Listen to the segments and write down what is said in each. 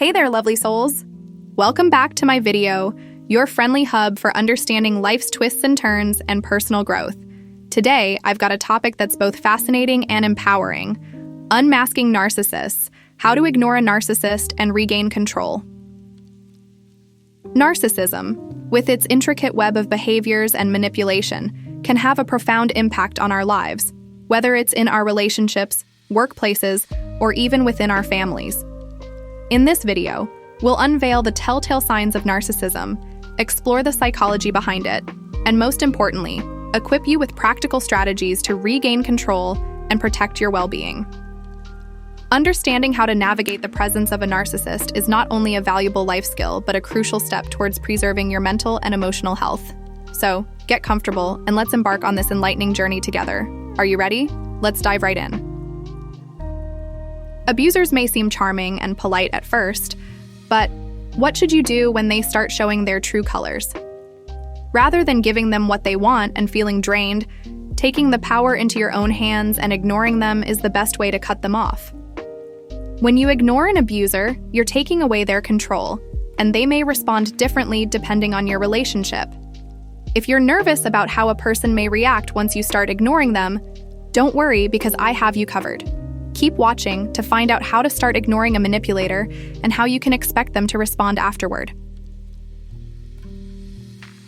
Hey there, lovely souls! Welcome back to my video, your friendly hub for understanding life's twists and turns and personal growth. Today, I've got a topic that's both fascinating and empowering: unmasking narcissists, how to ignore a narcissist and regain control. Narcissism, with its intricate web of behaviors and manipulation, can have a profound impact on our lives, whether it's in our relationships, workplaces, or even within our families. In this video, we'll unveil the telltale signs of narcissism, explore the psychology behind it, and most importantly, equip you with practical strategies to regain control and protect your well-being. Understanding how to navigate the presence of a narcissist is not only a valuable life skill, but a crucial step towards preserving your mental and emotional health. So, get comfortable and let's embark on this enlightening journey together. Are you ready? Let's dive right in. Abusers may seem charming and polite at first, but what should you do when they start showing their true colors? Rather than giving them what they want and feeling drained, taking the power into your own hands and ignoring them is the best way to cut them off. When you ignore an abuser, you're taking away their control, and they may respond differently depending on your relationship. If you're nervous about how a person may react once you start ignoring them, don't worry because I have you covered. Keep watching to find out how to start ignoring a manipulator and how you can expect them to respond afterward.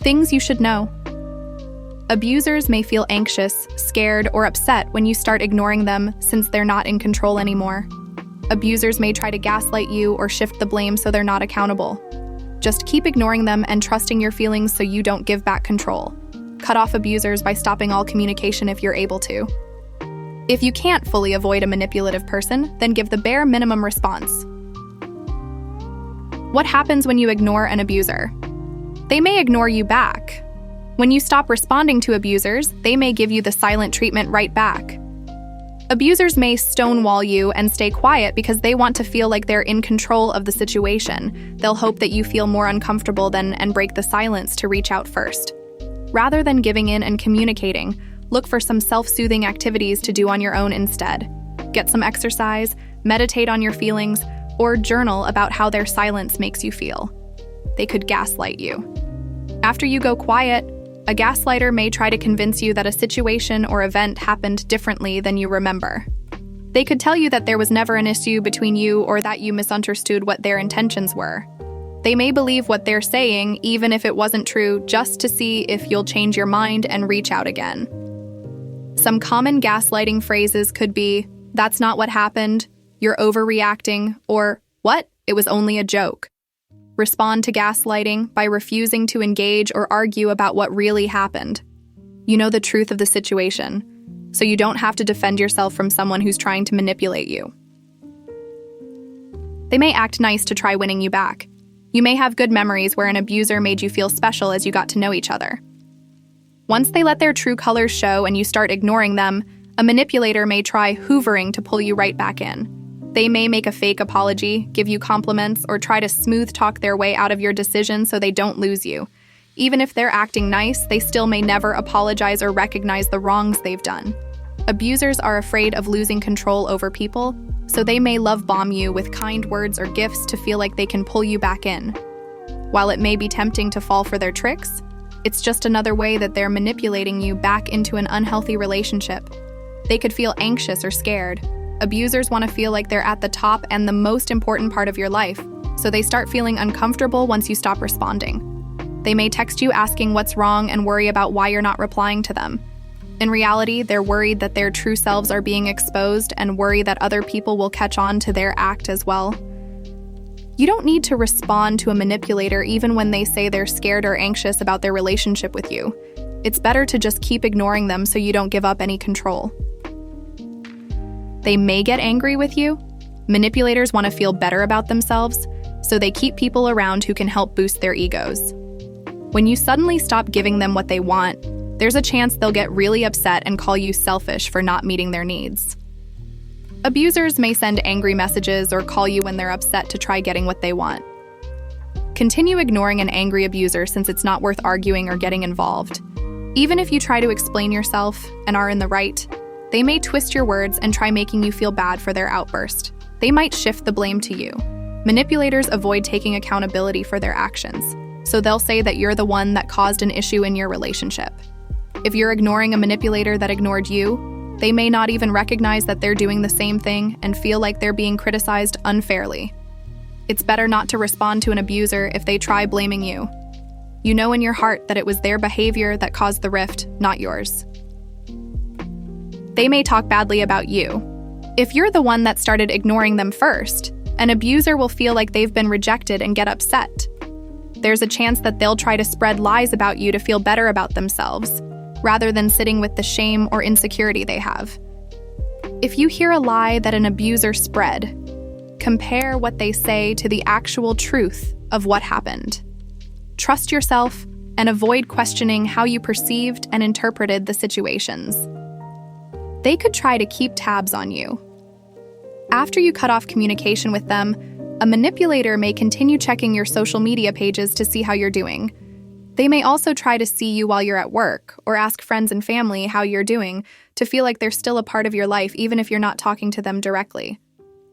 Things you should know. Abusers may feel anxious, scared, or upset when you start ignoring them since they're not in control anymore. Abusers may try to gaslight you or shift the blame so they're not accountable. Just keep ignoring them and trusting your feelings so you don't give back control. Cut off abusers by stopping all communication if you're able to. If you can't fully avoid a manipulative person, then give the bare minimum response. What happens when you ignore an abuser? They may ignore you back. When you stop responding to abusers, they may give you the silent treatment right back. Abusers may stonewall you and stay quiet because they want to feel like they're in control of the situation. They'll hope that you feel more uncomfortable and break the silence to reach out first. Rather than giving in and communicating, look for some self-soothing activities to do on your own instead. Get some exercise, meditate on your feelings, or journal about how their silence makes you feel. They could gaslight you. After you go quiet, a gaslighter may try to convince you that a situation or event happened differently than you remember. They could tell you that there was never an issue between you or that you misunderstood what their intentions were. They may believe what they're saying, even if it wasn't true, just to see if you'll change your mind and reach out again. Some common gaslighting phrases could be, "That's not what happened," "You're overreacting," or "What? It was only a joke." Respond to gaslighting by refusing to engage or argue about what really happened. You know the truth of the situation, so you don't have to defend yourself from someone who's trying to manipulate you. They may act nice to try winning you back. You may have good memories where an abuser made you feel special as you got to know each other. Once they let their true colors show and you start ignoring them, a manipulator may try hoovering to pull you right back in. They may make a fake apology, give you compliments, or try to smooth talk their way out of your decision so they don't lose you. Even if they're acting nice, they still may never apologize or recognize the wrongs they've done. Abusers are afraid of losing control over people, so they may love bomb you with kind words or gifts to feel like they can pull you back in. While it may be tempting to fall for their tricks, it's just another way that they're manipulating you back into an unhealthy relationship. They could feel anxious or scared. Abusers want to feel like they're at the top and the most important part of your life, so they start feeling uncomfortable once you stop responding. They may text you asking what's wrong and worry about why you're not replying to them. In reality, they're worried that their true selves are being exposed and worry that other people will catch on to their act as well. You don't need to respond to a manipulator even when they say they're scared or anxious about their relationship with you. It's better to just keep ignoring them so you don't give up any control. They may get angry with you. Manipulators want to feel better about themselves, so they keep people around who can help boost their egos. When you suddenly stop giving them what they want, there's a chance they'll get really upset and call you selfish for not meeting their needs. Abusers may send angry messages or call you when they're upset to try getting what they want. Continue ignoring an angry abuser since it's not worth arguing or getting involved. Even if you try to explain yourself and are in the right, they may twist your words and try making you feel bad for their outburst. They might shift the blame to you. Manipulators avoid taking accountability for their actions, so they'll say that you're the one that caused an issue in your relationship. If you're ignoring a manipulator that ignored you, they may not even recognize that they're doing the same thing and feel like they're being criticized unfairly. It's better not to respond to an abuser if they try blaming you. You know in your heart that it was their behavior that caused the rift, not yours. They may talk badly about you. If you're the one that started ignoring them first, an abuser will feel like they've been rejected and get upset. There's a chance that they'll try to spread lies about you to feel better about themselves, rather than sitting with the shame or insecurity they have. If you hear a lie that an abuser spread, compare what they say to the actual truth of what happened. Trust yourself and avoid questioning how you perceived and interpreted the situations. They could try to keep tabs on you. After you cut off communication with them, a manipulator may continue checking your social media pages to see how you're doing. They may also try to see you while you're at work or ask friends and family how you're doing to feel like they're still a part of your life even if you're not talking to them directly.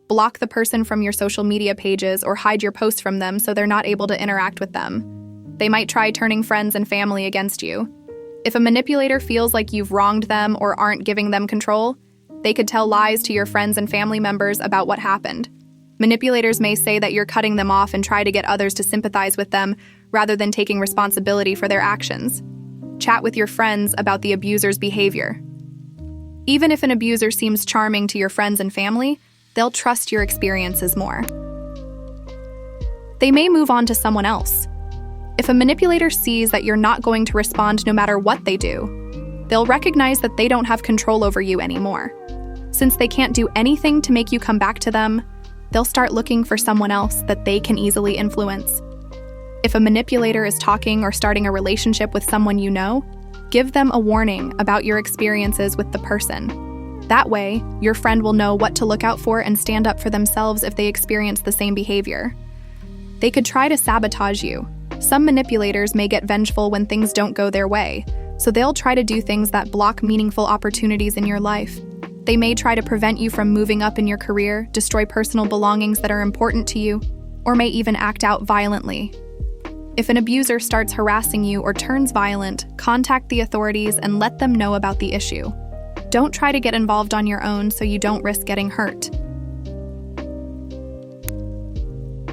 Block the person from your social media pages or hide your posts from them so they're not able to interact with them. They might try turning friends and family against you. If a manipulator feels like you've wronged them or aren't giving them control, they could tell lies to your friends and family members about what happened. Manipulators may say that you're cutting them off and try to get others to sympathize with them rather than taking responsibility for their actions. Chat with your friends about the abuser's behavior. Even if an abuser seems charming to your friends and family, they'll trust your experiences more. They may move on to someone else. If a manipulator sees that you're not going to respond no matter what they do, they'll recognize that they don't have control over you anymore. Since they can't do anything to make you come back to them, they'll start looking for someone else that they can easily influence. If a manipulator is talking or starting a relationship with someone you know, give them a warning about your experiences with the person. That way, your friend will know what to look out for and stand up for themselves if they experience the same behavior. They could try to sabotage you. Some manipulators may get vengeful when things don't go their way, so they'll try to do things that block meaningful opportunities in your life. They may try to prevent you from moving up in your career, destroy personal belongings that are important to you, or may even act out violently. If an abuser starts harassing you or turns violent, contact the authorities and let them know about the issue. Don't try to get involved on your own so you don't risk getting hurt.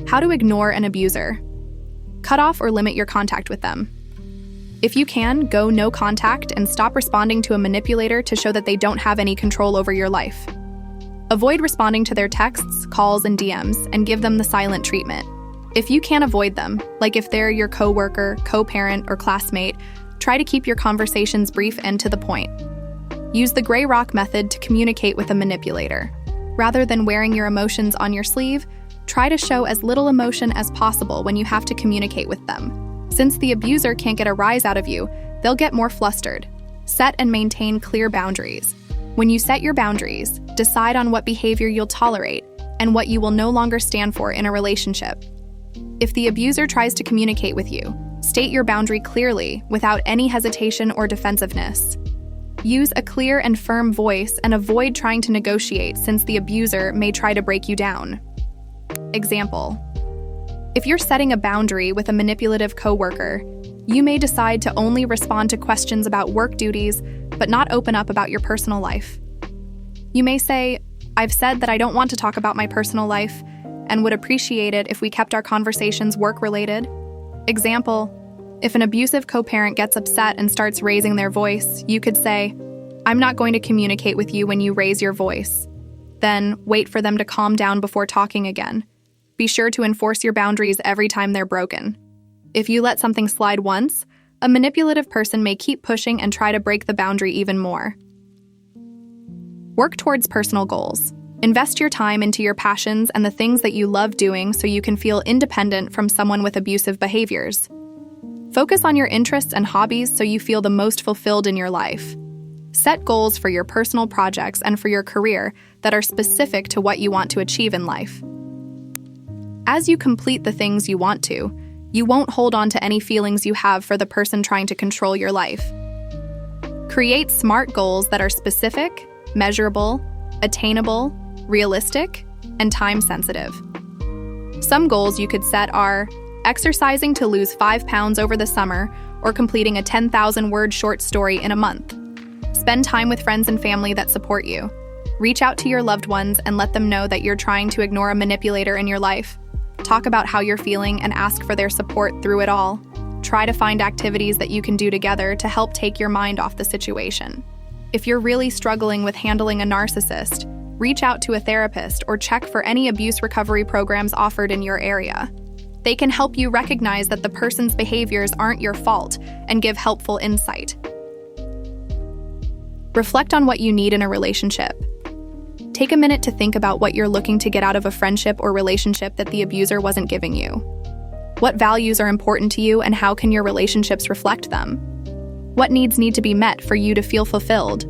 How to ignore an abuser. Cut off or limit your contact with them. If you can, go no contact and stop responding to a manipulator to show that they don't have any control over your life. Avoid responding to their texts, calls, and DMs, and give them the silent treatment. If you can't avoid them, like if they're your coworker, co-parent, or classmate, try to keep your conversations brief and to the point. Use the gray rock method to communicate with a manipulator. Rather than wearing your emotions on your sleeve, try to show as little emotion as possible when you have to communicate with them. Since the abuser can't get a rise out of you, they'll get more flustered. Set and maintain clear boundaries. When you set your boundaries, decide on what behavior you'll tolerate and what you will no longer stand for in a relationship. If the abuser tries to communicate with you, state your boundary clearly without any hesitation or defensiveness. Use a clear and firm voice and avoid trying to negotiate since the abuser may try to break you down. Example: if you're setting a boundary with a manipulative coworker, you may decide to only respond to questions about work duties, but not open up about your personal life. You may say, "I've said that I don't want to talk about my personal life and would appreciate it if we kept our conversations work-related." Example: if an abusive co-parent gets upset and starts raising their voice, you could say, "I'm not going to communicate with you when you raise your voice." Then wait for them to calm down before talking again. Be sure to enforce your boundaries every time they're broken. If you let something slide once, a manipulative person may keep pushing and try to break the boundary even more. Work towards personal goals. Invest your time into your passions and the things that you love doing so you can feel independent from someone with abusive behaviors. Focus on your interests and hobbies so you feel the most fulfilled in your life. Set goals for your personal projects and for your career that are specific to what you want to achieve in life. As you complete the things you want to, you won't hold on to any feelings you have for the person trying to control your life. Create smart goals that are specific, measurable, attainable, realistic, and time-sensitive. Some goals you could set are exercising to lose 5 pounds over the summer or completing a 10,000-word short story in a month. Spend time with friends and family that support you. Reach out to your loved ones and let them know that you're trying to ignore a manipulator in your life. Talk about how you're feeling and ask for their support through it all. Try to find activities that you can do together to help take your mind off the situation. If you're really struggling with handling a narcissist, reach out to a therapist or check for any abuse recovery programs offered in your area. They can help you recognize that the person's behaviors aren't your fault and give helpful insight. Reflect on what you need in a relationship. Take a minute to think about what you're looking to get out of a friendship or relationship that the abuser wasn't giving you. What values are important to you and how can your relationships reflect them? What needs need to be met for you to feel fulfilled?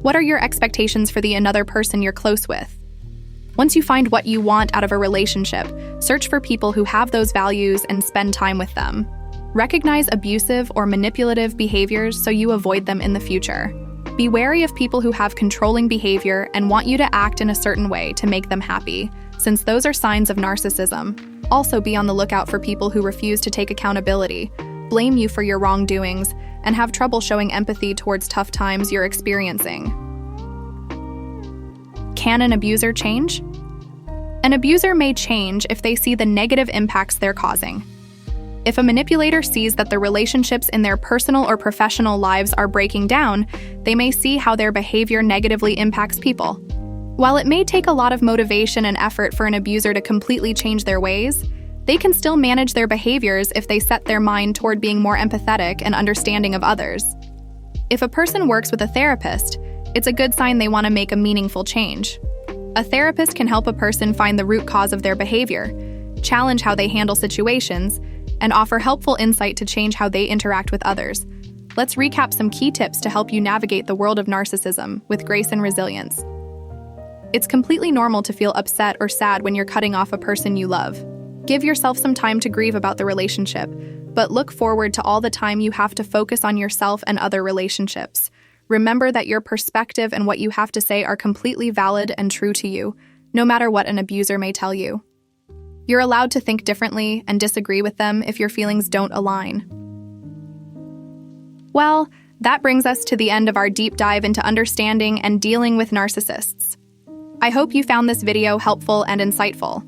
What are your expectations for the another person you're close with? Once you find what you want out of a relationship, search for people who have those values and spend time with them. Recognize abusive or manipulative behaviors so you avoid them in the future. Be wary of people who have controlling behavior and want you to act in a certain way to make them happy, since those are signs of narcissism. Also be on the lookout for people who refuse to take accountability, blame you for your wrongdoings, and have trouble showing empathy towards tough times you're experiencing. Can an abuser change? An abuser may change if they see the negative impacts they're causing. If a manipulator sees that the relationships in their personal or professional lives are breaking down, they may see how their behavior negatively impacts people. While it may take a lot of motivation and effort for an abuser to completely change their ways, they can still manage their behaviors if they set their mind toward being more empathetic and understanding of others. If a person works with a therapist, it's a good sign they want to make a meaningful change. A therapist can help a person find the root cause of their behavior, challenge how they handle situations, and offer helpful insight to change how they interact with others. Let's recap some key tips to help you navigate the world of narcissism with grace and resilience. It's completely normal to feel upset or sad when you're cutting off a person you love. Give yourself some time to grieve about the relationship, but look forward to all the time you have to focus on yourself and other relationships. Remember that your perspective and what you have to say are completely valid and true to you, no matter what an abuser may tell you. You're allowed to think differently and disagree with them if your feelings don't align. Well, that brings us to the end of our deep dive into understanding and dealing with narcissists. I hope you found this video helpful and insightful.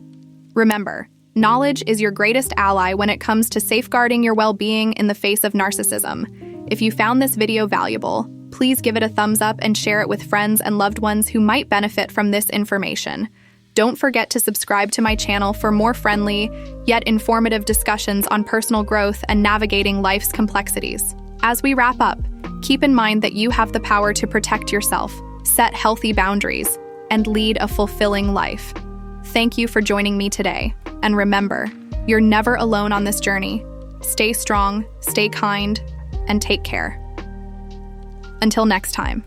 Remember, knowledge is your greatest ally when it comes to safeguarding your well-being in the face of narcissism. If you found this video valuable, please give it a thumbs up and share it with friends and loved ones who might benefit from this information. Don't forget to subscribe to my channel for more friendly, yet informative discussions on personal growth and navigating life's complexities. As we wrap up, keep in mind that you have the power to protect yourself, set healthy boundaries, and lead a fulfilling life. Thank you for joining me today. And remember, you're never alone on this journey. Stay strong, stay kind, and take care. Until next time.